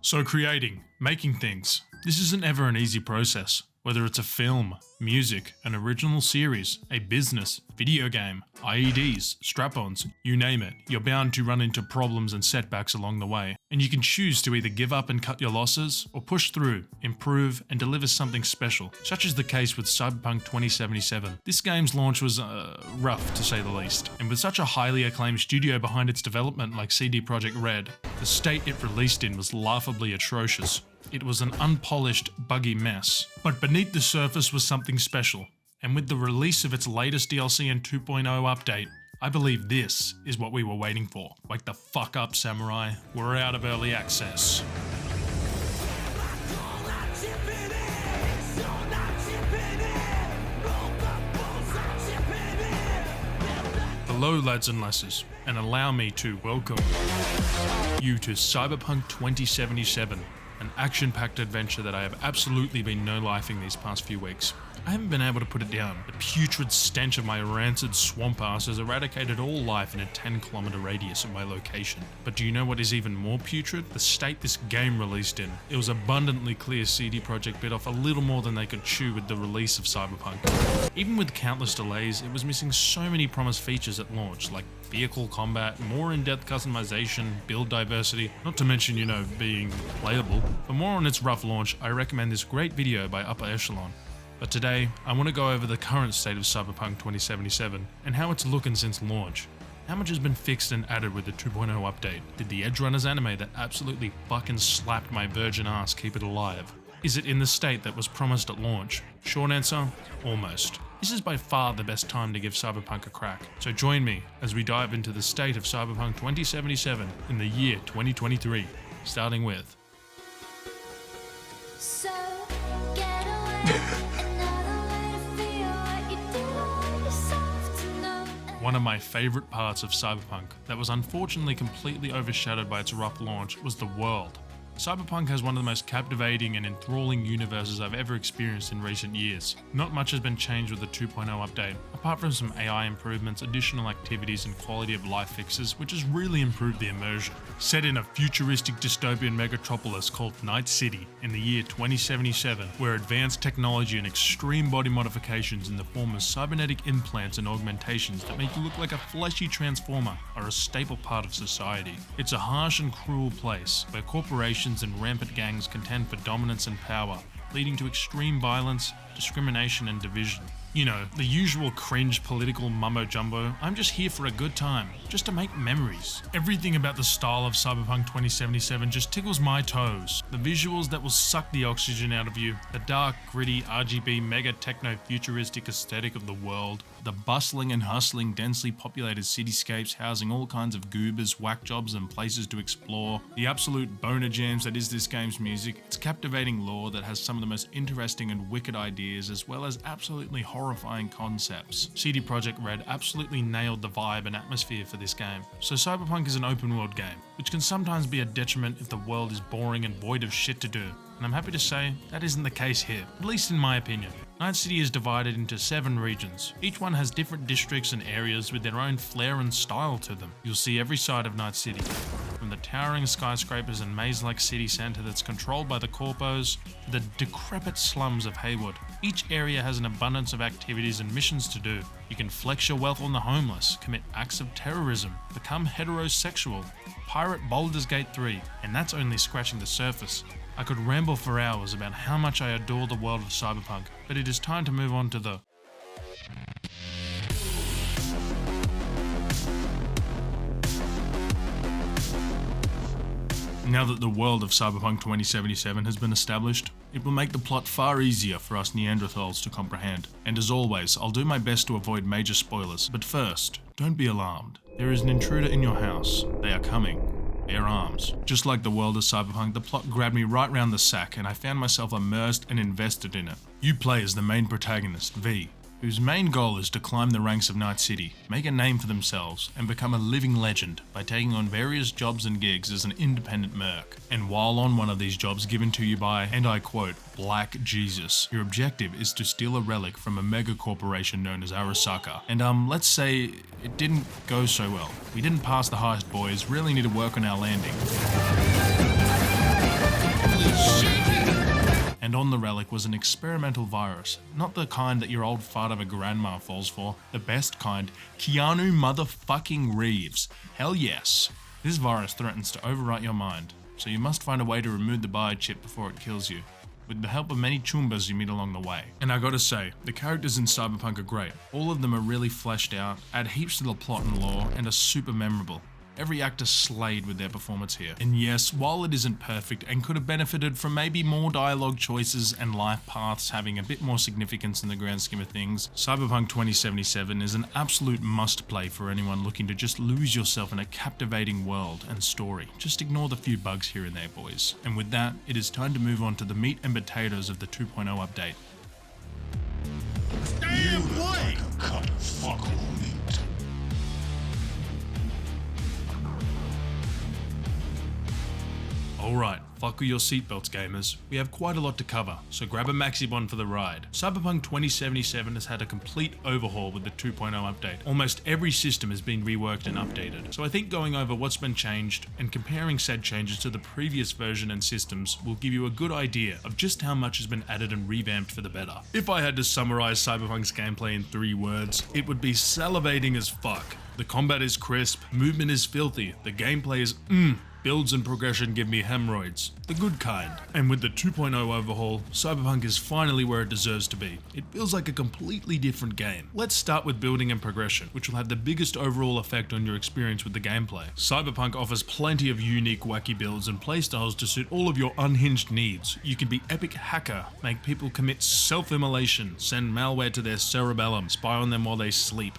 So creating, making things, this isn't ever an easy process. Whether it's a film, music, an original series, a business, video game, IEDs, strap-ons, you name it, you're bound to run into problems and setbacks along the way. And you can choose to either give up and cut your losses, or push through, improve, and deliver something special, such is the case with Cyberpunk 2077. This game's launch was rough, to say the least, and with such a highly acclaimed studio behind its development like CD Projekt Red, the state it released in was laughably atrocious. It was an unpolished, buggy mess. But beneath the surface was something special, and with the release of its latest DLC and 2.0 update, I believe this is what we were waiting for. Wake the fuck up, Samurai. We're out of early access. Hello lads and lasses, and allow me to welcome you to Cyberpunk 2077. An action-packed adventure that I have absolutely been no-lifing these past few weeks. I haven't been able to put it down. The putrid stench of my rancid swamp ass has eradicated all life in a 10-kilometer radius of my location. But do you know what is even more putrid? The state this game released in. It was abundantly clear CD Projekt bit off a little more than they could chew with the release of Cyberpunk. Even with countless delays, it was missing so many promised features at launch, like vehicle combat, more in-depth customization, build diversity, not to mention, being playable. For more on its rough launch, I recommend this great video by Upper Echelon. But today, I want to go over the current state of Cyberpunk 2077 and how it's looking since launch. How much has been fixed and added with the 2.0 update? Did the Edge Runners anime that absolutely fucking slapped my virgin ass keep it alive? Is it in the state that was promised at launch? Short answer, almost. This is by far the best time to give Cyberpunk a crack, so join me as we dive into the state of Cyberpunk 2077 in the year 2023, starting with... So, get away. Another way to feel what you do want yourself to know. One of my favourite parts of Cyberpunk that was unfortunately completely overshadowed by its rough launch was the world. Cyberpunk has one of the most captivating and enthralling universes I've ever experienced in recent years. Not much has been changed with the 2.0 update, apart from some AI improvements, additional activities and quality of life fixes, which has really improved the immersion. Set in a futuristic dystopian megatropolis called Night City in the year 2077, where advanced technology and extreme body modifications in the form of cybernetic implants and augmentations that make you look like a fleshy transformer are a staple part of society. It's a harsh and cruel place where corporations and rampant gangs contend for dominance and power, leading to extreme violence, discrimination and division. The usual cringe political mumbo-jumbo. I'm just here for a good time, just to make memories. Everything about the style of Cyberpunk 2077 just tickles my toes. The visuals that will suck the oxygen out of you, the dark, gritty, RGB, mega techno-futuristic aesthetic of the world, the bustling and hustling, densely populated cityscapes housing all kinds of goobers, whack jobs and places to explore, the absolute boner jams that is this game's music, its captivating lore that has some of the most interesting and wicked ideas as well as absolutely horrifying concepts. CD Projekt Red absolutely nailed the vibe and atmosphere for this game. So Cyberpunk is an open world game, which can sometimes be a detriment if the world is boring and void of shit to do. And I'm happy to say that isn't the case here, at least in my opinion. Night City is divided into 7 regions. Each one has different districts and areas with their own flair and style to them. You'll see every side of Night City, from the towering skyscrapers and maze-like city centre that's controlled by the corpos, to the decrepit slums of Haywood. Each area has an abundance of activities and missions to do. You can flex your wealth on the homeless, commit acts of terrorism, become heterosexual, pirate Baldur's Gate 3, and that's only scratching the surface. I could ramble for hours about how much I adore the world of Cyberpunk, but it is time to move on to the... Now that the world of Cyberpunk 2077 has been established, it will make the plot far easier for us Neanderthals to comprehend. And as always, I'll do my best to avoid major spoilers, but first, don't be alarmed. There is an intruder in your house. They are coming. Bare arms. Just like the world of Cyberpunk, the plot grabbed me right round the sack and I found myself immersed and invested in it. You play as the main protagonist, V, whose main goal is to climb the ranks of Night City, make a name for themselves, and become a living legend by taking on various jobs and gigs as an independent merc. And while on one of these jobs given to you by, and I quote, Black Jesus, your objective is to steal a relic from a mega corporation known as Arasaka. And let's say it didn't go so well. We didn't pass the heist, boys, really need to work on our landing. and on the relic was an experimental virus, not the kind that your old fart of a grandma falls for, the best kind, Keanu motherfucking Reeves. Hell yes. This virus threatens to overwrite your mind, so you must find a way to remove the biochip before it kills you, with the help of many chumbas you meet along the way. And I gotta say, the characters in Cyberpunk are great. All of them are really fleshed out, add heaps to the plot and lore, and are super memorable. Every actor slayed with their performance here. And yes, while it isn't perfect and could have benefited from maybe more dialogue choices and life paths having a bit more significance in the grand scheme of things, Cyberpunk 2077 is an absolute must-play for anyone looking to just lose yourself in a captivating world and story. Just ignore the few bugs here and there, boys. And with that, it is time to move on to the meat and potatoes of the 2.0 update. Damn boy! Cut fuck meat. Alright, buckle your seatbelts gamers. We have quite a lot to cover, so grab a maxi-bond for the ride. Cyberpunk 2077 has had a complete overhaul with the 2.0 update. Almost every system has been reworked and updated, so I think going over what's been changed and comparing said changes to the previous version and systems will give you a good idea of just how much has been added and revamped for the better. If I had to summarize Cyberpunk's gameplay in 3 words, it would be salivating as fuck. The combat is crisp, movement is filthy, the gameplay is builds and progression give me hemorrhoids. The good kind. And with the 2.0 overhaul, Cyberpunk is finally where it deserves to be. It feels like a completely different game. Let's start with building and progression, which will have the biggest overall effect on your experience with the gameplay. Cyberpunk offers plenty of unique wacky builds and playstyles to suit all of your unhinged needs. You can be epic hacker, make people commit self-immolation, send malware to their cerebellum, spy on them while they sleep.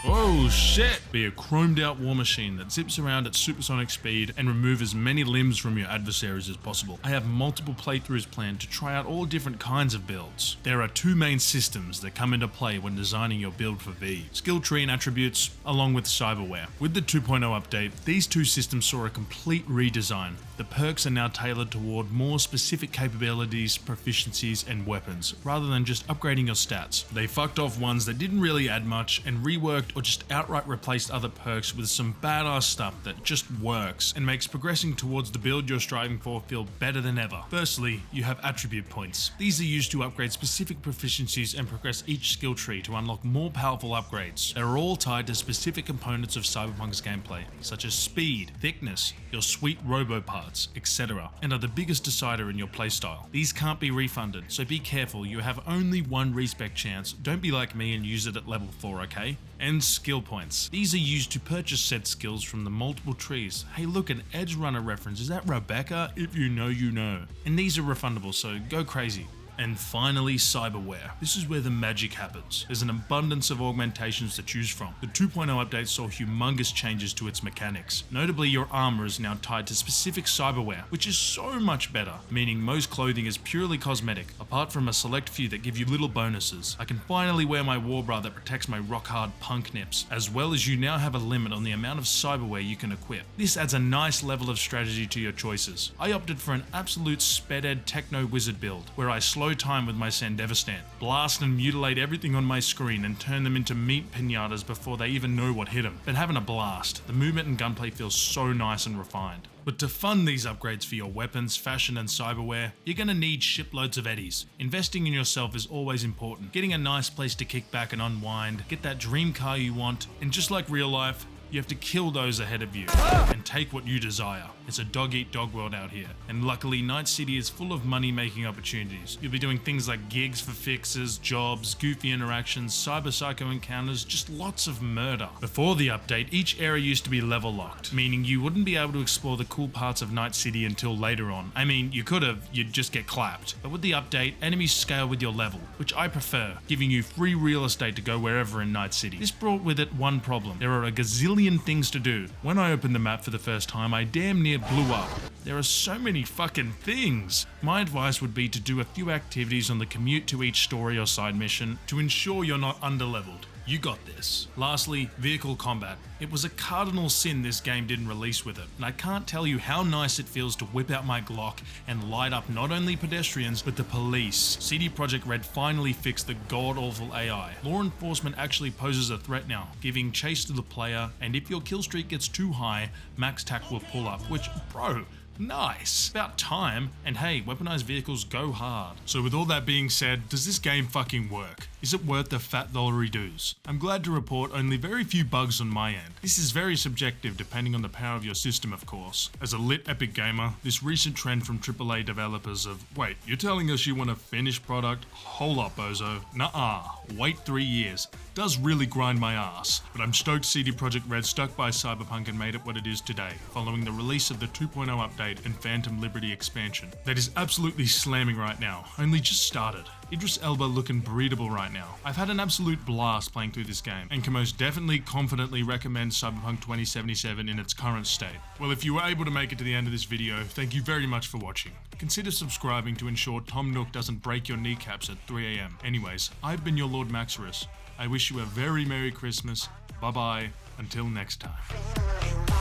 Oh shit! Be a chromed out war machine that zips around at supersonic speed and remove as many limbs from your adversaries as possible. I have multiple playthroughs planned to try out all different kinds of builds. There are 2 main systems that come into play when designing your build for V: skill tree and attributes, along with cyberware. With the 2.0 update, these 2 systems saw a complete redesign. The perks are now tailored toward more specific capabilities, proficiencies, and weapons, rather than just upgrading your stats. They fucked off ones that didn't really add much and reworked or just outright replaced other perks with some badass stuff that just works and makes progressing towards the build you're striving for feel better than ever. Firstly, you have attribute points. These are used to upgrade specific proficiencies and progress each skill tree to unlock more powerful upgrades. They're all tied to specific components of Cyberpunk's gameplay, such as speed, thickness, your sweet robo parts, etc., and are the biggest decider in your playstyle. These can't be refunded, so be careful. You have only one respec chance. Don't be like me and use it at level 4, okay? And skill points. These are used to purchase said skills from the multiple trees. Hey look, an Edge Runner reference. Is that Rebecca? If you know, you know. And these are refundable, so go crazy. And finally, cyberware. This is where the magic happens. There's an abundance of augmentations to choose from. The 2.0 update saw humongous changes to its mechanics. Notably, your armor is now tied to specific cyberware, which is so much better, meaning most clothing is purely cosmetic, apart from a select few that give you little bonuses. I can finally wear my war bra that protects my rock-hard punk nips, as well as you now have a limit on the amount of cyberware you can equip. This adds a nice level of strategy to your choices. I opted for an absolute sped-ed techno-wizard build, where I slow time with my Sandevistan, blast and mutilate everything on my screen and turn them into meat pinatas before they even know what hit them. But having a blast, the movement and gunplay feels so nice and refined. But to fund these upgrades for your weapons, fashion and cyberware, you're gonna need shiploads of eddies. Investing in yourself is always important. Getting a nice place to kick back and unwind, get that dream car you want, and just like real life, you have to kill those ahead of you and take what you desire. It's a dog-eat-dog world out here, and luckily Night City is full of money-making opportunities. You'll be doing things like gigs for fixes, jobs, goofy interactions, cyber psycho encounters, just lots of murder. Before the update, each area used to be level locked, meaning you wouldn't be able to explore the cool parts of Night City until later on. I mean, you could have, you'd just get clapped. But with the update, enemies scale with your level, which I prefer, giving you free real estate to go wherever in Night City. This brought with it one problem. There are a gazillion things to do. When I opened the map for the first time, I damn near blew up. There are so many fucking things. My advice would be to do a few activities on the commute to each story or side mission to ensure you're not underleveled. You got this. Lastly, vehicle combat. It was a cardinal sin this game didn't release with it, and I can't tell you how nice it feels to whip out my Glock and light up not only pedestrians, but the police. CD Projekt Red finally fixed the god-awful AI. Law enforcement actually poses a threat now, giving chase to the player, and if your kill streak gets too high, max tac will pull up, which, bro, Nice! About time. And hey, weaponized vehicles go hard. So with all that being said, does this game fucking work? Is it worth the fat $1 dues? I'm glad to report only very few bugs on my end. This is very subjective depending on the power of your system, of course. As a lit epic gamer, this recent trend from AAA developers of, wait, you're telling us you want a finished product? Hold up, bozo. Nuh-uh. Wait 3 years. Does really grind my ass. But I'm stoked CD Projekt Red stuck by Cyberpunk and made it what it is today, following the release of the 2.0 update and Phantom Liberty expansion. That is absolutely slamming right now. Only just started. Idris Elba looking breedable right now. I've had an absolute blast playing through this game, and can most definitely confidently recommend Cyberpunk 2077 in its current state. Well, if you were able to make it to the end of this video, thank you very much for watching. Consider subscribing to ensure Tom Nook doesn't break your kneecaps at 3 AM. Anyways, I've been your Lord Maxorus. I wish you a very Merry Christmas. Bye bye, until next time.